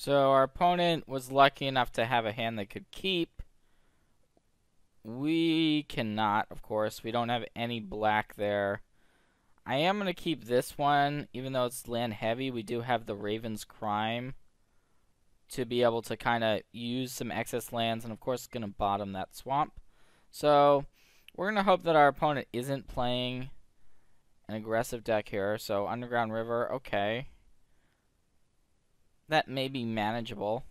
So our opponent was lucky enough to have a hand that could keep. We cannot, of course. We don't have any black there. I am going to keep this one, even though it's land heavy. We do have the Raven's Crime to be able to kind of use some excess lands, and of course, going to bottom that swamp. So we're going to hope that our opponent isn't playing an aggressive deck here. So Underground River, okay. That may be manageable.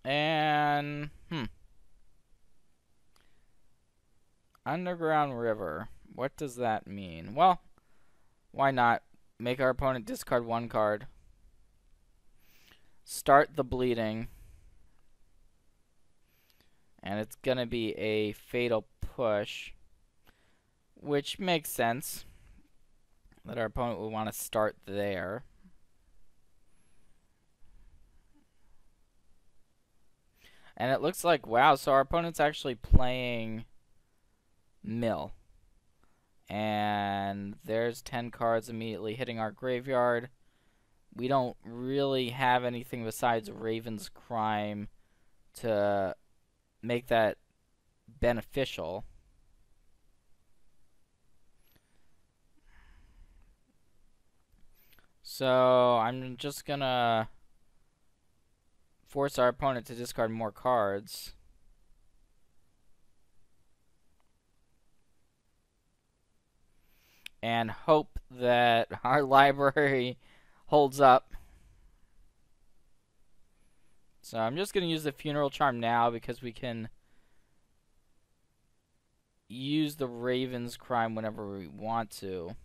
And, Underground River. What does that mean? Well, why not make our opponent discard one card. Start the bleeding. And it's going to be a fatal push, which makes sense that our opponent would want to start there. And it looks like, wow, so our opponent's actually playing mill. And there's 10 cards immediately hitting our graveyard. We don't really have anything besides Raven's Crime to make that beneficial. So I'm just gonna force our opponent to discard more cards. And hope that our library holds up. So I'm just going to use the Funeral Charm now because we can use the Raven's Crime whenever we want to.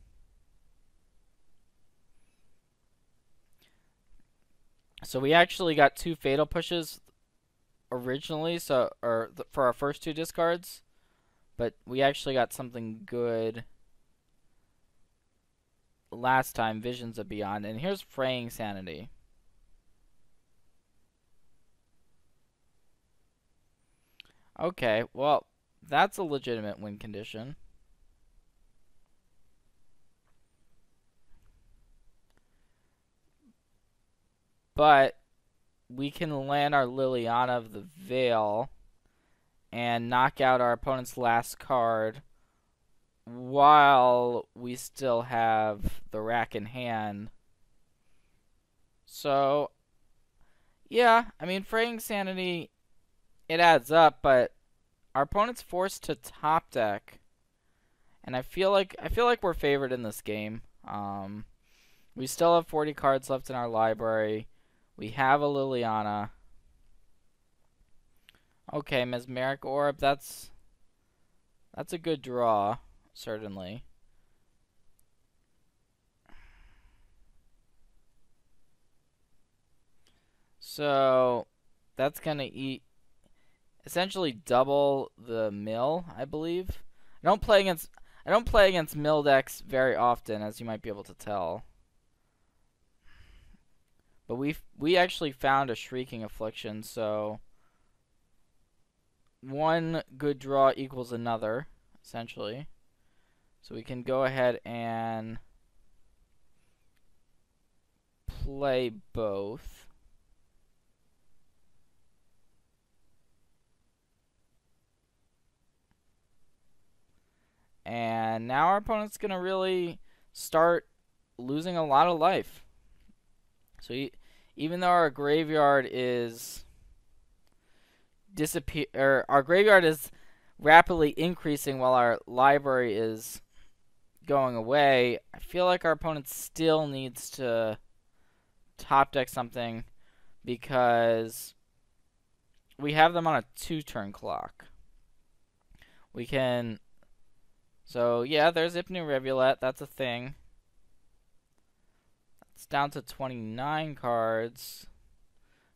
So we actually got 2 fatal pushes originally, for our first 2 discards, but we actually got something good last time, Visions of Beyond. And here's Fraying Sanity. Okay, well, that's a legitimate win condition. But we can land our Liliana of the Veil and knock out our opponent's last card while we still have the rack in hand. So, yeah, I mean, Fraying Sanity, it adds up, but our opponent's forced to top deck, and I feel like we're favored in this game. We still have 40 cards left in our library. We have a Liliana. Okay, Mesmeric Orb, that's a good draw, certainly. So that's gonna eat essentially double the mill, I believe. I don't play against mill decks very often, as you might be able to tell. But we actually found a Shrieking Affliction, so one good draw equals another, essentially. So we can go ahead and play both. And now our opponent's going to really start losing a lot of life. So even though our graveyard is our graveyard is rapidly increasing while our library is going away, I feel like our opponent still needs to top deck something because we have them on a 2-turn clock. We can... So, yeah, there's Ipnu Rivulet. That's a thing. It's down to 29 cards.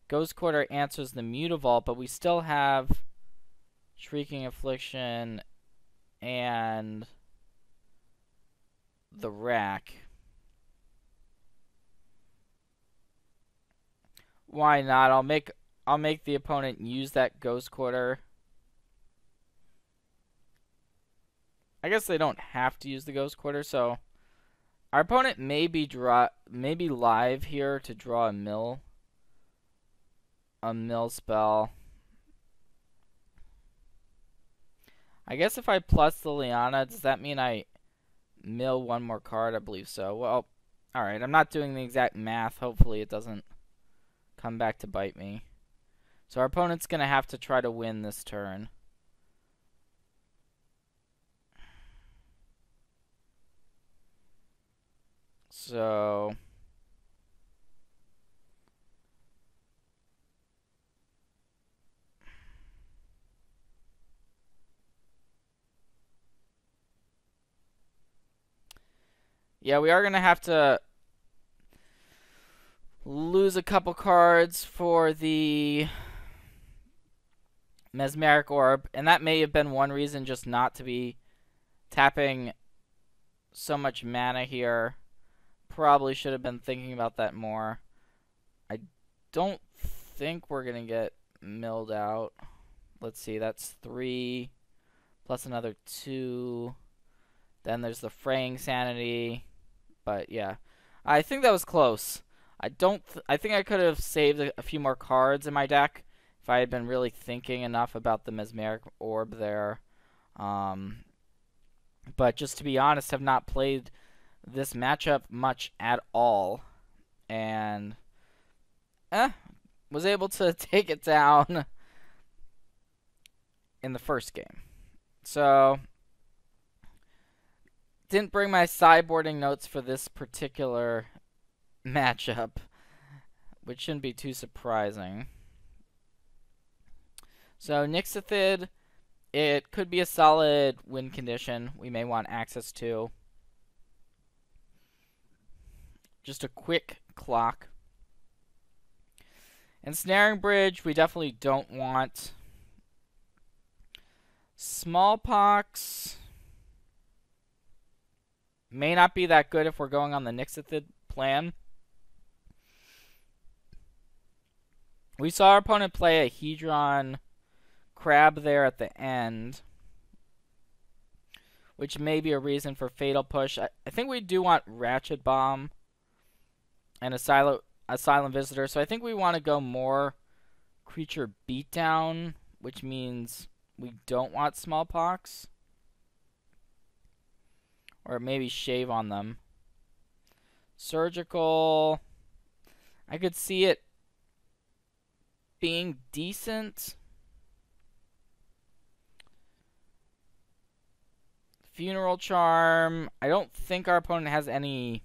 Ghost Quarter answers the Mutavault, but we still have Shrieking Affliction and the Rack. Why not? I'll make the opponent use that Ghost Quarter. I guess they don't have to use the Ghost Quarter, so our opponent may be live here to draw a mill spell. I guess if I plus Liliana, does that mean I mill one more card? I believe so. Well, alright, I'm not doing the exact math. Hopefully it doesn't come back to bite me. So our opponent's going to have to try to win this turn. So yeah, we are going to have to lose a couple cards for the Mesmeric Orb, and that may have been one reason just not to be tapping so much mana here. Probably should have been thinking about that more. I don't think we're going to get milled out. Let's see, that's 3 plus another 2. Then there's the Fraying Sanity. But yeah, I think that was close. I think I could have saved a few more cards in my deck if I had been really thinking enough about the Mesmeric Orb there. But just to be honest, have not played this matchup much at all, and was able to take it down in the first game. So didn't bring my sideboarding notes for this particular matchup, which shouldn't be too surprising. So Nixithid, it could be a solid win condition we may want access to. Just a quick clock. And Snaring Bridge, we definitely don't want. Smallpox may not be that good if we're going on the Nixithid plan. We saw our opponent play a Hedron Crab there at the end, which may be a reason for Fatal Push. I think we do want Ratchet Bomb and a Silent Visitor, so I think we want to go more Creature Beatdown, which means we don't want Smallpox. Or maybe shave on them. Surgical, I could see it being decent. Funeral Charm, I don't think our opponent has any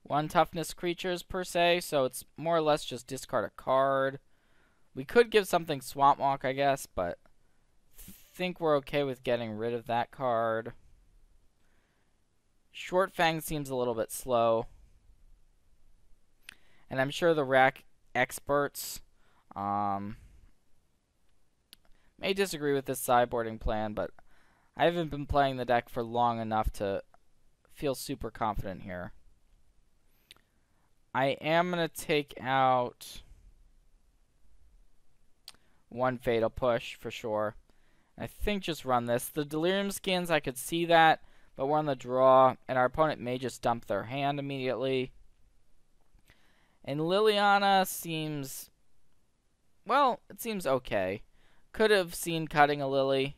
1 toughness creatures per se, so it's more or less just discard a card. We could give something Swamp Walk, I guess, but think we're okay with getting rid of that card. Short Fang seems a little bit slow. And I'm sure the rack experts may disagree with this sideboarding plan, but I haven't been playing the deck for long enough to feel super confident here. I am going to take out 1 Fatal Push for sure. I think just run this. The Delirium Skins, I could see that, but we're on the draw, and our opponent may just dump their hand immediately. And Liliana seems, well, it seems okay. Could have seen cutting a Lily,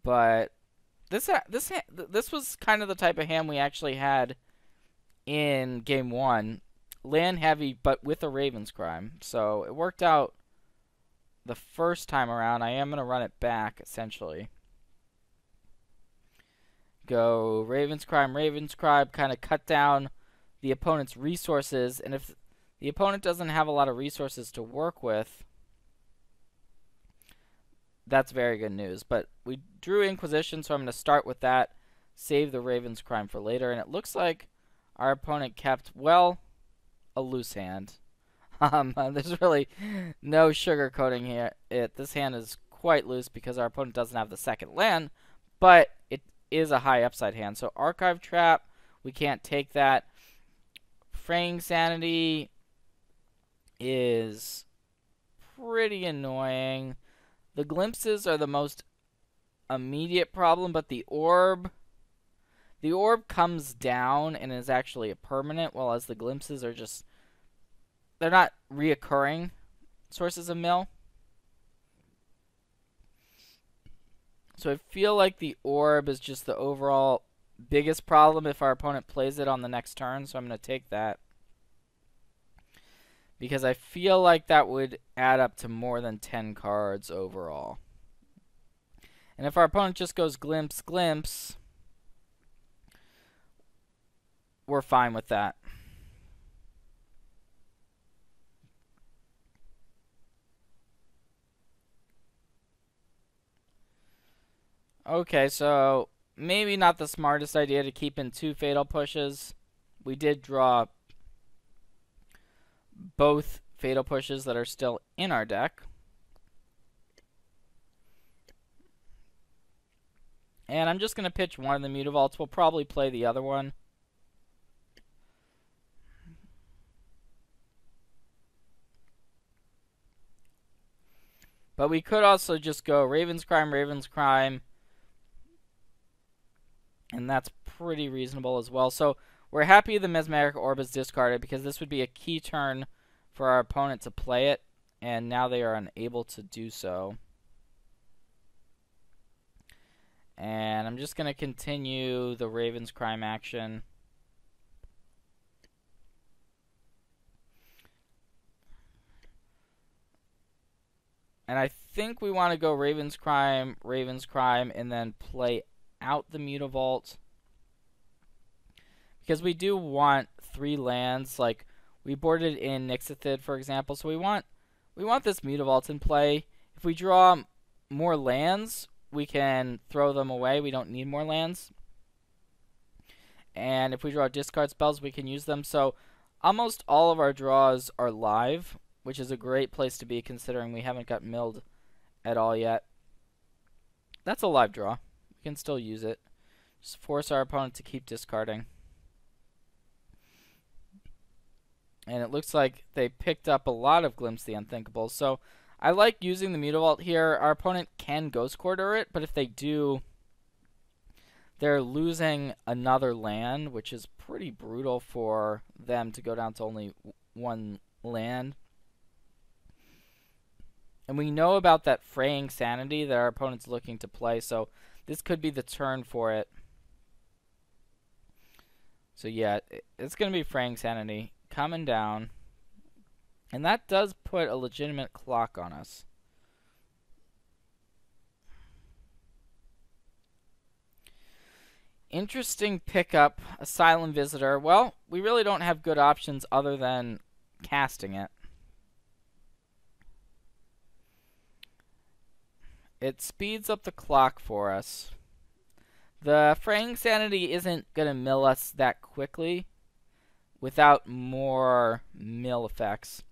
but this was kind of the type of hand we actually had in game 1. Land heavy, but with a Raven's Crime. So it worked out the first time around. I am going to run it back, essentially. Go Raven's Crime, kind of cut down the opponent's resources. And if the opponent doesn't have a lot of resources to work with, that's very good news. But we drew Inquisition, so I'm going to start with that. Save the Raven's Crime for later. And it looks like our opponent kept, well, a loose hand. There's really no sugarcoating here. This hand is quite loose because our opponent doesn't have the second land, but it is a high upside hand. So Archive Trap, we can't take that. Fraying Sanity is pretty annoying. The glimpses are the most immediate problem, but the orb comes down and is actually a permanent, whereas the glimpses are just, they're not reoccurring sources of mill. So I feel like the orb is just the overall biggest problem if our opponent plays it on the next turn, so I'm going to take that. Because I feel like that would add up to more than 10 cards overall. And if our opponent just goes glimpse, glimpse, we're fine with that. Okay, so maybe not the smartest idea to keep in 2 fatal pushes. We did draw both fatal pushes that are still in our deck. And I'm just going to pitch one of the Mutavaults. We'll probably play the other one. But we could also just go Raven's Crime, and that's pretty reasonable as well. So we're happy the Mesmeric Orb is discarded because this would be a key turn for our opponent to play it, and now they are unable to do so. And I'm just going to continue the Raven's Crime action. And I think we want to go Raven's Crime, and then play out the Mutavault. Because we do want 3 lands, like we boarded in Nixithid, for example. So we want this Mutavault in play. If we draw more lands, we can throw them away. We don't need more lands. And if we draw discard spells, we can use them. So almost all of our draws are live, which is a great place to be considering we haven't got milled at all yet. That's a live draw. We can still use it. Just force our opponent to keep discarding. And it looks like they picked up a lot of Glimpse the Unthinkable. So I like using the Mutavault here. Our opponent can Ghost Quarter it, but if they do, they're losing another land, which is pretty brutal for them to go down to only 1 land. And we know about that Fraying Sanity that our opponent's looking to play, so this could be the turn for it. So yeah, it's going to be Fraying Sanity coming down. And that does put a legitimate clock on us. Interesting pickup, Asylum Visitor. Well, we really don't have good options other than casting it. It speeds up the clock for us. The Fraying Sanity isn't going to mill us that quickly without more mill effects.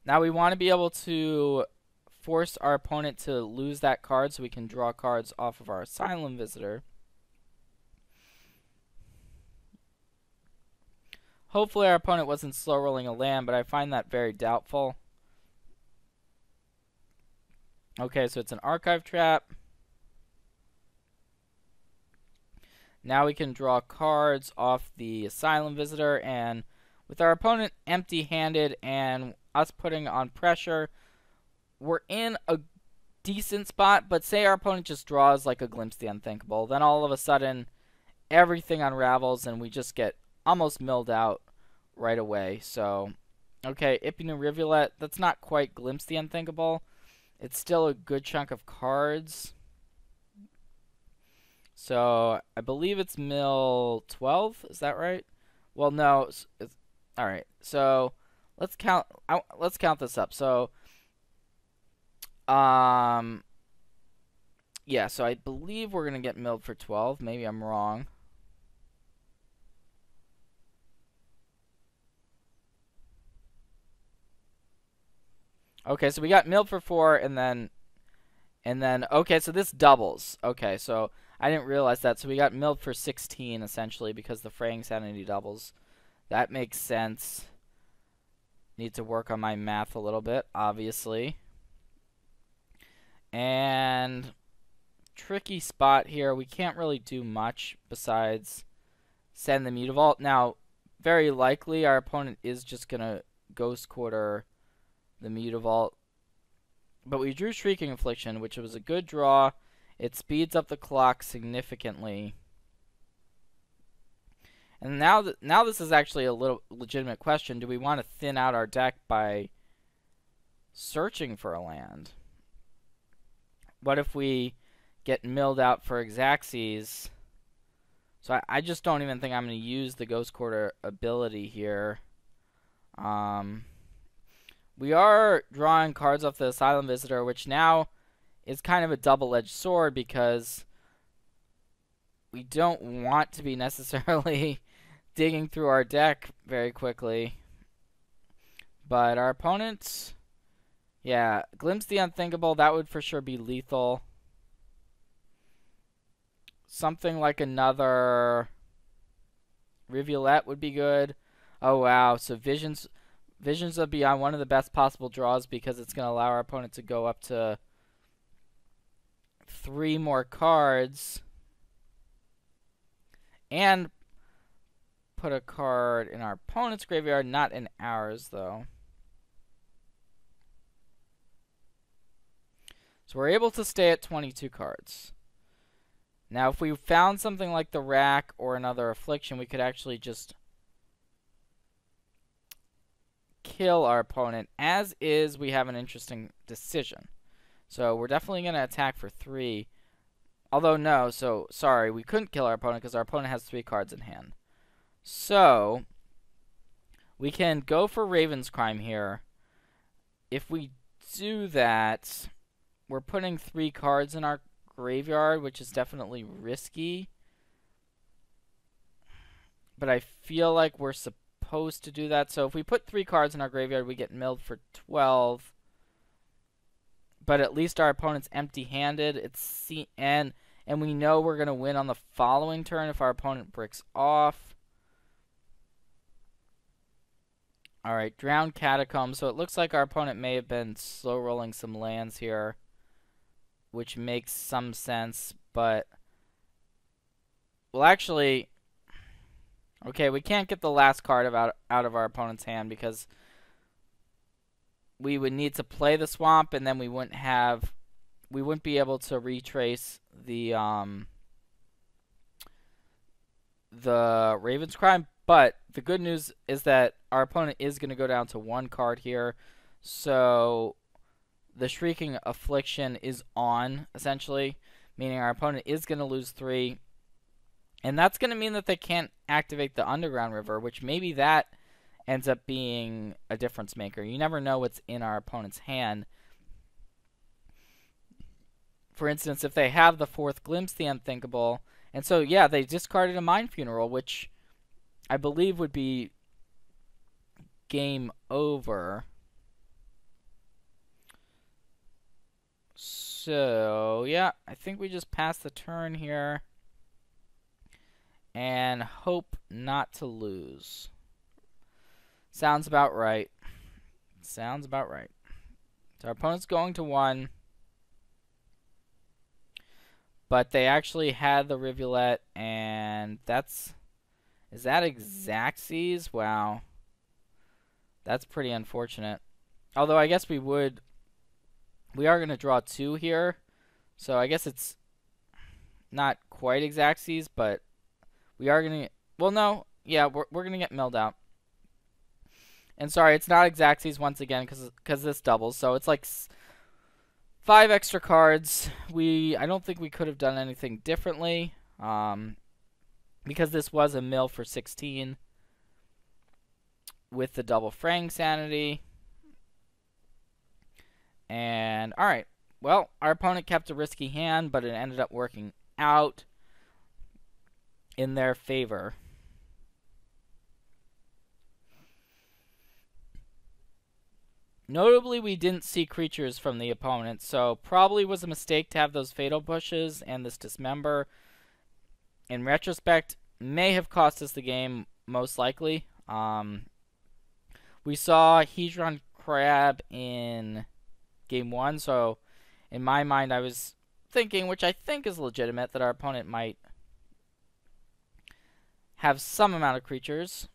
Now we want to be able to force our opponent to lose that card so we can draw cards off of our Asylum Visitor. Hopefully our opponent wasn't slow rolling a land, but I find that very doubtful. Okay, so it's an Archive Trap. Now we can draw cards off the Asylum Visitor, and with our opponent empty-handed and us putting on pressure, we're in a decent spot, but say our opponent just draws like a Glimpse the Unthinkable, then all of a sudden everything unravels and we just get almost milled out right away. So, okay, Ipinu Rivulet, that's not quite Glimpse the Unthinkable. It's still a good chunk of cards. So, I believe it's mill 12, is that right? Well, no, it's all right. So, let's count this up. So, yeah, so I believe we're going to get milled for 12. Maybe I'm wrong. Okay, so we got milled for 4, and then, okay, so this doubles. Okay, so I didn't realize that. So we got milled for 16, essentially, because the Fraying Sanity doubles. That makes sense. Need to work on my math a little bit, obviously. And tricky spot here. We can't really do much besides send the Mutavault. Now, very likely our opponent is just going to Ghost Quarter the Mutavault. But we drew Shrieking Affliction, which was a good draw. It speeds up the clock significantly. And now this is actually a little legitimate question. Do we want to thin out our deck by searching for a land? What if we get milled out for Xaxes? So I just don't even think I'm going to use the Ghost Quarter ability here. We are drawing cards off the Asylum Visitor, which now is kind of a double-edged sword because we don't want to be necessarily digging through our deck very quickly. But our opponents, yeah, Glimpse the Unthinkable, that would for sure be lethal. Something like another Rivulet would be good. Oh, wow. So Visions of Beyond, one of the best possible draws because it's going to allow our opponent to go up to 3 more cards. And put a card in our opponent's graveyard, not in ours, though. So we're able to stay at 22 cards. Now, if we found something like the Rack or another Affliction, we could actually just kill our opponent. As is, we have an interesting decision. So we're definitely going to attack for 3. Although, no, so, sorry, we couldn't kill our opponent because our opponent has 3 cards in hand. So, we can go for Raven's Crime here. If we do that, we're putting 3 cards in our graveyard, which is definitely risky. But I feel like we're supposed to do that. So if we put 3 cards in our graveyard, we get milled for 12. But at least our opponent's empty-handed. And we know we're going to win on the following turn if our opponent bricks off. Alright, Drowned Catacombs. So it looks like our opponent may have been slow-rolling some lands here, which makes some sense, but well, actually, okay, we can't get the last card out of our opponent's hand because we would need to play the swamp, and then we wouldn't be able to retrace the Raven's Crime. But the good news is that our opponent is going to go down to 1 card here, so the Shrieking Affliction is on, essentially, meaning our opponent is going to lose 3. And that's going to mean that they can't activate the Underground River, which maybe that ends up being a difference maker. You never know what's in our opponent's hand. For instance, if they have the 4th Glimpse the Unthinkable, and so, yeah, they discarded a Mind Funeral, which I believe would be game over. So, yeah, I think we just pass the turn here and hope not to lose. Sounds about right. Sounds about right. So our opponent's going to 1. But they actually had the Rivulet, and that's... Is that Xaxes? Wow. That's pretty unfortunate. Although I guess we are going to draw 2 here. So I guess it's not quite Xaxes, but we are going to... Well, no. Yeah, we're going to get milled out. And sorry, it's not Xaxes once again because this doubles. So it's like 5 extra cards. I don't think we could have done anything differently. Because this was a mill for 16 with the double Frang Sanity. And, alright. Well, our opponent kept a risky hand, but it ended up working out in their favor. Notably, we didn't see creatures from the opponent, so probably was a mistake to have those Fatal Bushes and this Dismember. In retrospect, may have cost us the game, most likely. We saw Hedron Crab in game 1, so in my mind I was thinking, which I think is legitimate, that our opponent might have some amount of creatures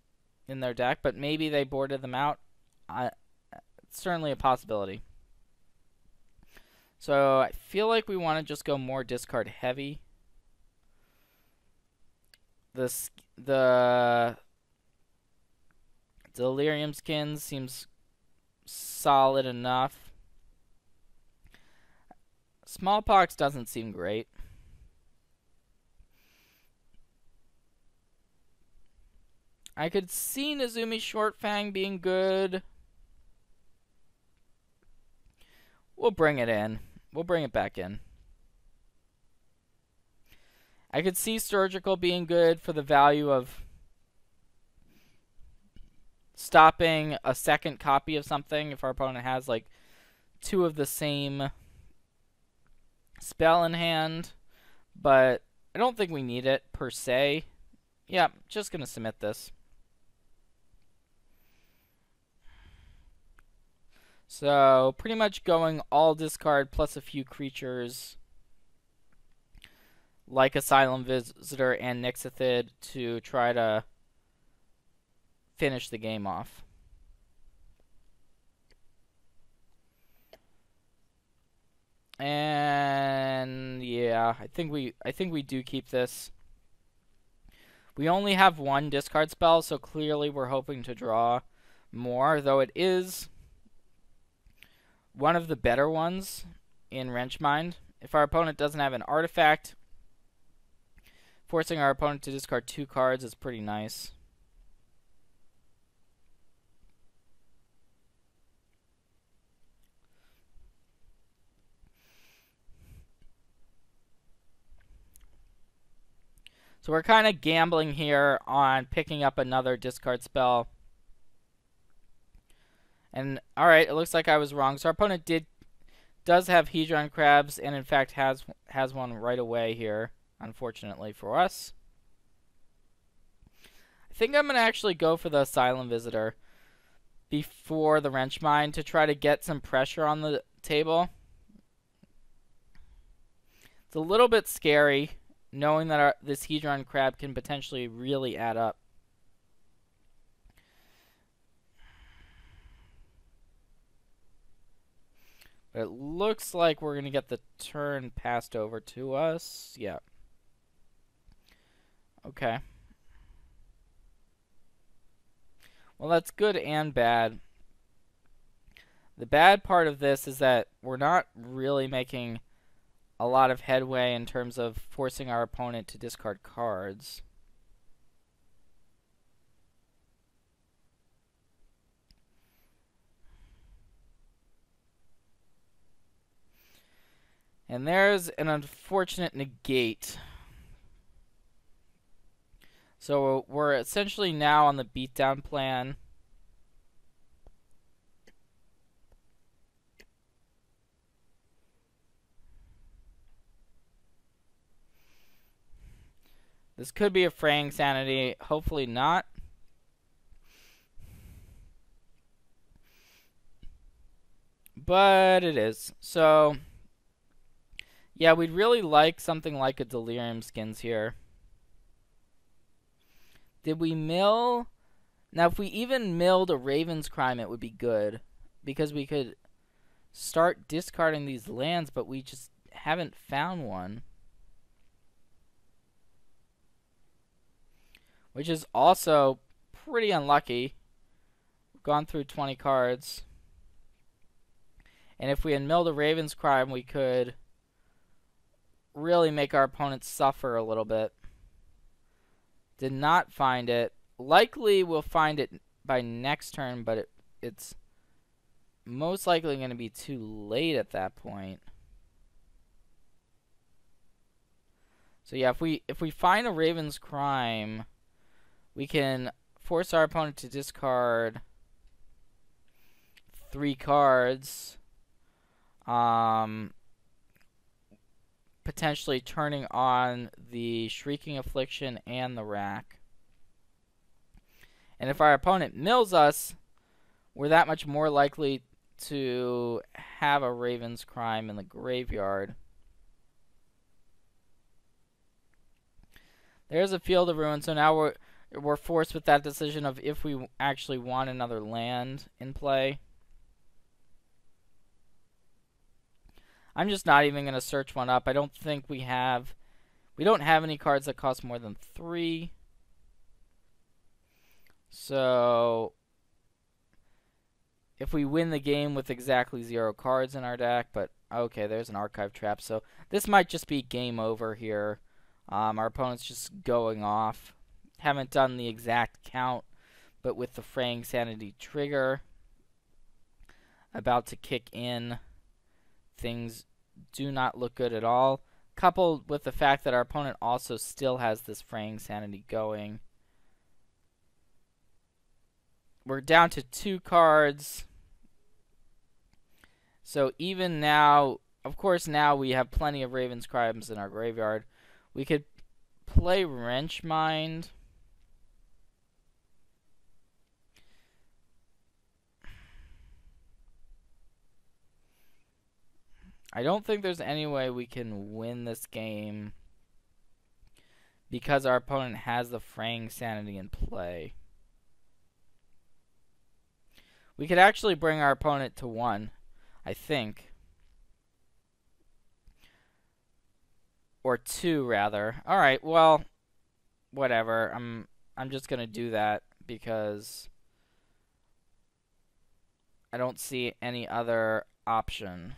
in their deck, but maybe they boarded them out. It's certainly a possibility. So I feel like we want to just go more discard heavy. The Delirium Skin seems solid enough. Smallpox doesn't seem great. I could see Nezumi Shortfang being good. We'll bring it in. We'll bring it back in. I could see Surgical being good for the value of stopping a second copy of something if our opponent has like 2 of the same spell in hand. But I don't think we need it per se. Yeah, just going to submit this. So, pretty much going all discard plus a few creatures like Asylum Visitor and Nixithid to try to finish the game off. And yeah, I think we do keep this. We only have 1 discard spell, so clearly we're hoping to draw more, though it is one of the better ones in Wrenchmind. If our opponent doesn't have an artifact, forcing our opponent to discard 2 cards is pretty nice. So we're kind of gambling here on picking up another discard spell. And alright, it looks like I was wrong. So our opponent does have Hedron Crabs, and in fact has one right away here, unfortunately for us. I think I'm going to actually go for the Asylum Visitor before the Wrenchmind to try to get some pressure on the table. It's a little bit scary knowing that this Hedron Crab can potentially really add up. But it looks like we're going to get the turn passed over to us. Yeah. Okay. Well, that's good and bad. The bad part of this is that we're not really making a lot of headway in terms of forcing our opponent to discard cards. And there's an unfortunate negate. So we're essentially now on the beatdown plan. This could be a fraying sanity. Hopefully not. But it is. So yeah, we'd really like something like a Delirium Skins here. Did we mill? Now, if we even milled a Raven's Crime, it would be good. Because we could start discarding these lands, but we just haven't found one. Which is also pretty unlucky. We've gone through 20 cards. And if we had milled a Raven's Crime, we could really make our opponents suffer a little bit. Did not find it. Likely we'll find it by next turn, but it's most likely going to be too late at that point. So yeah, if we find a Raven's Crime, we can force our opponent to discard 3 cards. Potentially turning on the Shrieking Affliction and the Rack. And if our opponent mills us, we're that much more likely to have a Raven's Crime in the graveyard. There's a Field of Ruin, so now we're forced with that decision of if we actually want another land in play. I'm just not even going to search one up. I don't think we don't have any cards that cost more than 3. So if we win the game with exactly 0 cards in our deck, but okay, there's an Archive Trap. So this might just be game over here. Our opponent's just going off. Haven't done the exact count, but with the Fraying Sanity trigger about to kick in, things do not look good at all. Coupled with the fact that our opponent also still has this Fraying Sanity going. We're down to 2 cards. So even now, of course now we have plenty of Raven's Crimes in our graveyard. We could play Wrenchmind. I don't think there's any way we can win this game because our opponent has the Fraying Sanity in play. We could actually bring our opponent to 1, I think. Or 2, rather. Alright, well, whatever. I'm just going to do that because I don't see any other option.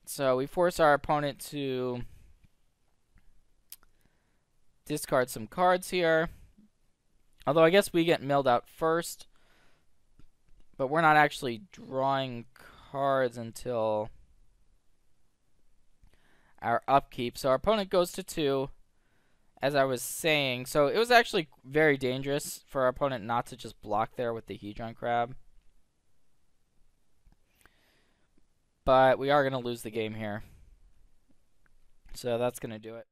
So we force our opponent to discard some cards here. Although I guess we get milled out first. But we're not actually drawing cards until our upkeep. So our opponent goes to 2, as I was saying. So it was actually very dangerous for our opponent not to just block there with the Hedron Crab. But we are going to lose the game here. So that's going to do it.